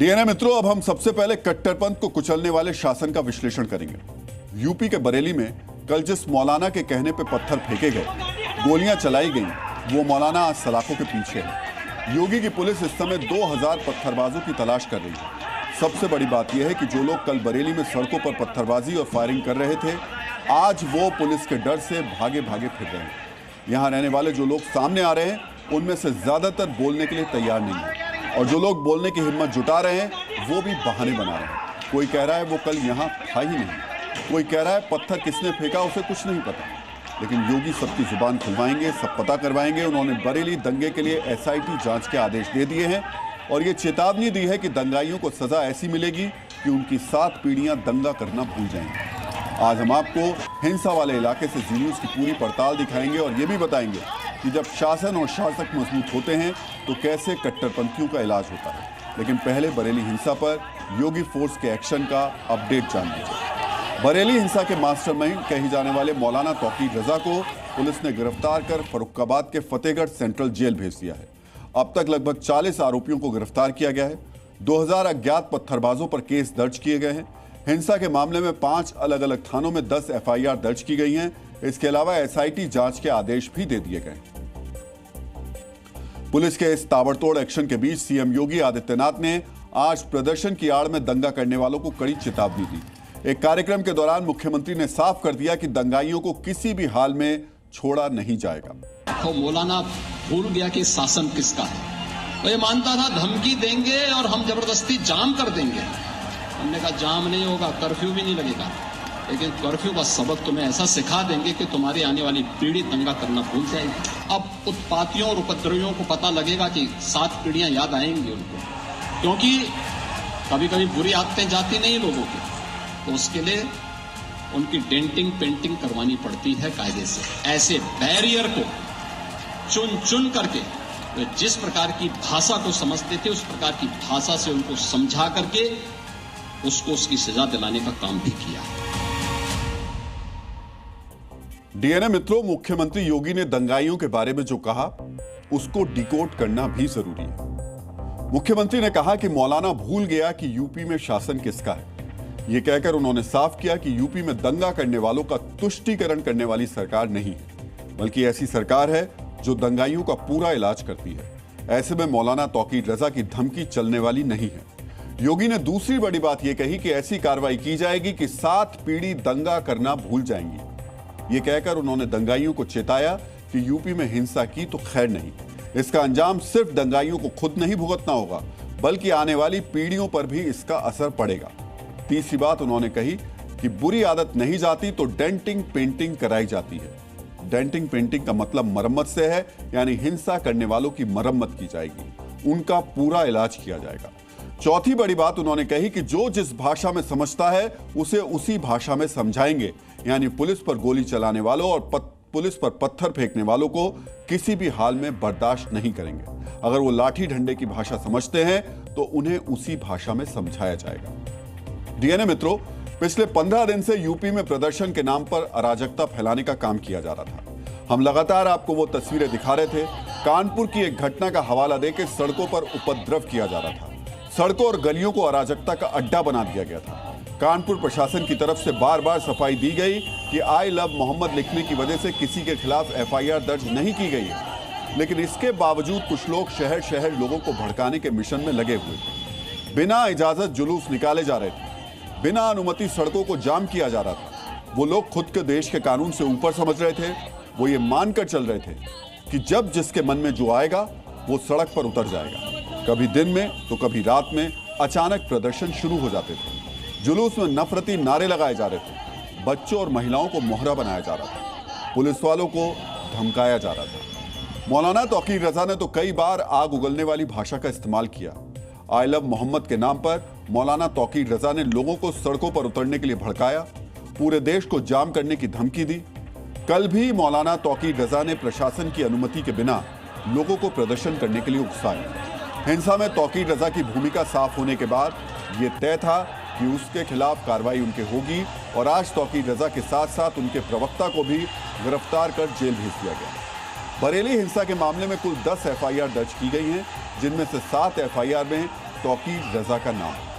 DNA मित्रों, अब हम सबसे पहले कट्टरपंथ को कुचलने वाले शासन का विश्लेषण करेंगे। यूपी के बरेली में कल जिस मौलाना के कहने पे पत्थर फेंके गए, गोलियां चलाई गईं, वो मौलाना आज सलाखों के पीछे है। योगी की पुलिस इस समय 2000 पत्थरबाजों की तलाश कर रही है। सबसे बड़ी बात यह है कि जो लोग कल बरेली में सड़कों पर पत्थरबाजी और फायरिंग कर रहे थे, आज वो पुलिस के डर से भागे भागे फिर रहे हैं। यहाँ रहने वाले जो लोग सामने आ रहे हैं, उनमें से ज्यादातर बोलने के लिए तैयार नहीं है, और जो लोग बोलने की हिम्मत जुटा रहे हैं वो भी बहाने बना रहे हैं। कोई कह रहा है वो कल यहाँ था ही नहीं, कोई कह रहा है पत्थर किसने फेंका उसे कुछ नहीं पता। लेकिन योगी सबकी जुबान खुलवाएंगे, सब पता करवाएंगे। उन्होंने बरेली दंगे के लिए एसआईटी जांच के आदेश दे दिए हैं और ये चेतावनी दी है कि दंगाइयों को सजा ऐसी मिलेगी कि उनकी 7 पीढ़ियां दंगा करना भूल जाएंगी। आज हम आपको हिंसा वाले इलाके से जी न्यूज़ की पूरी पड़ताल दिखाएंगे और ये भी बताएंगे कि जब शासन और शासक मजबूत होते हैं तो कैसे कट्टरपंथियों का इलाज होता है। लेकिन पहले बरेली हिंसा पर योगी फोर्स के एक्शन का अपडेट जान लीजिए। बरेली हिंसा के मास्टरमाइंड कही जाने वाले मौलाना तौकीर रजा को पुलिस ने गिरफ्तार कर फर्रुखाबाद के फतेहगढ़ सेंट्रल जेल भेज दिया है। अब तक लगभग 40 आरोपियों को गिरफ्तार किया गया है। 2000 अज्ञात पत्थरबाजों पर केस दर्ज किए गए हैं। हिंसा के मामले में 5 अलग अलग थानों में 10 एफआईआर दर्ज की गई हैं। इसके अलावा एसआईटी जांच के आदेश भी दे दिए गए। पुलिस के इस ताबड़तोड़ एक्शन के बीच सीएम योगी आदित्यनाथ ने आज प्रदर्शन की आड़ में दंगा करने वालों को कड़ी चेतावनी दी। एक कार्यक्रम के दौरान मुख्यमंत्री ने साफ कर दिया कि दंगाइयों को किसी भी हाल में छोड़ा नहीं जाएगा। तो मौलाना भूल गया कि शासन किसका है। वो ये मानता था धमकी देंगे और हम जबरदस्ती जाम कर देंगे। हमने कहा जाम नहीं होगा, कर्फ्यू भी नहीं लगेगा, लेकिन कर्फ्यू का सबक तुम्हें ऐसा सिखा देंगे कि तुम्हारी आने वाली पीढ़ी दंगा करना भूल जाएगी। अब उत्पातियों और उपद्रवियों को पता लगेगा कि 7 पीढ़ियां याद आएंगी उनको, क्योंकि कभी कभी बुरी आदतें जाती नहीं लोगों की, तो उसके लिए उनकी डेंटिंग पेंटिंग करवानी पड़ती है कायदे से। ऐसे बैरियर को चुन चुन करके वे जिस प्रकार की भाषा को समझते थे उस प्रकार की भाषा से उनको समझा करके उसको उसकी सजा दिलाने का काम भी किया। डीएनए मित्रों, मुख्यमंत्री योगी ने दंगाइयों के बारे में जो कहा उसको डिकोड करना भी जरूरी है। मुख्यमंत्री ने कहा कि मौलाना भूल गया कि यूपी में शासन किसका है। यह कहकर उन्होंने साफ किया कि यूपी में दंगा करने वालों का तुष्टीकरण करने वाली सरकार नहीं है, बल्कि ऐसी सरकार है जो दंगाइयों का पूरा इलाज करती है। ऐसे में मौलाना तौकीर रजा की धमकी चलने वाली नहीं है। योगी ने दूसरी बड़ी बात यह कही कि ऐसी कार्रवाई की जाएगी कि 7 पीढ़ी दंगा करना भूल जाएंगी। ये कहकर उन्होंने दंगाइयों को चेताया कि यूपी में हिंसा की तो खैर नहीं, इसका अंजाम सिर्फ दंगाइयों को खुद नहीं भुगतना होगा, बल्कि आने वाली पीढ़ियों पर भी इसका असर पड़ेगा। तीसरी बात उन्होंने कही कि बुरी आदत नहीं जाती तो डेंटिंग पेंटिंग कराई जाती है। डेंटिंग पेंटिंग का मतलब मरम्मत से है, यानी हिंसा करने वालों की मरम्मत की जाएगी, उनका पूरा इलाज किया जाएगा। चौथी बड़ी बात उन्होंने कही कि जो जिस भाषा में समझता है उसे उसी भाषा में समझाएंगे, यानी पुलिस पर गोली चलाने वालों और पुलिस पर पत्थर फेंकने वालों को किसी भी हाल में बर्दाश्त नहीं करेंगे। अगर वो लाठी डंडे की भाषा समझते हैं तो उन्हें उसी भाषा में समझाया जाएगा। डीएनए मित्रों, पिछले 15 दिन से यूपी में प्रदर्शन के नाम पर अराजकता फैलाने का काम किया जा रहा था। हम लगातार आपको वो तस्वीरें दिखा रहे थे। कानपुर की एक घटना का हवाला देकर सड़कों पर उपद्रव किया जा रहा था। सड़कों और गलियों को अराजकता का अड्डा बना दिया गया था। कानपुर प्रशासन की तरफ से बार बार सफाई दी गई कि आई लव मोहम्मद लिखने की वजह से किसी के खिलाफ एफआईआर दर्ज नहीं की गई है, लेकिन इसके बावजूद कुछ लोग शहर शहर लोगों को भड़काने के मिशन में लगे हुए थे। बिना इजाजत जुलूस निकाले जा रहे थे, बिना अनुमति सड़कों को जाम किया जा रहा था। वो लोग खुद के देश के कानून से ऊपर समझ रहे थे। वो ये मानकर चल रहे थे कि जब जिसके मन में जो आएगा वो सड़क पर उतर जाएगा। कभी दिन में तो कभी रात में अचानक प्रदर्शन शुरू हो जाते थे। जुलूस में नफरती नारे लगाए जा रहे थे। बच्चों और महिलाओं को मोहरा बनाया जा रहा था। पुलिस वालों को धमकाया जा रहा था। मौलाना तौकीर रजा ने तो कई बार आग उगलने वाली भाषा का इस्तेमाल किया। आई लव मोहम्मद के नाम पर मौलाना तौकीर रजा ने लोगों को सड़कों पर उतरने के लिए भड़काया, पूरे देश को जाम करने की धमकी दी। कल भी मौलाना तौकीर रजा ने प्रशासन की अनुमति के बिना लोगों को प्रदर्शन करने के लिए उकसाया। हिंसा में तौकीर रजा की भूमिका साफ होने के बाद यह तय था कि उसके खिलाफ कार्रवाई उनके होगी और आज तौकीर रजा के साथ साथ उनके प्रवक्ता को भी गिरफ्तार कर जेल भेज दिया गया। बरेली हिंसा के मामले में कुल 10 एफआईआर दर्ज की गई हैं, जिनमें से 7 एफआईआर में तौकीर रजा का नाम।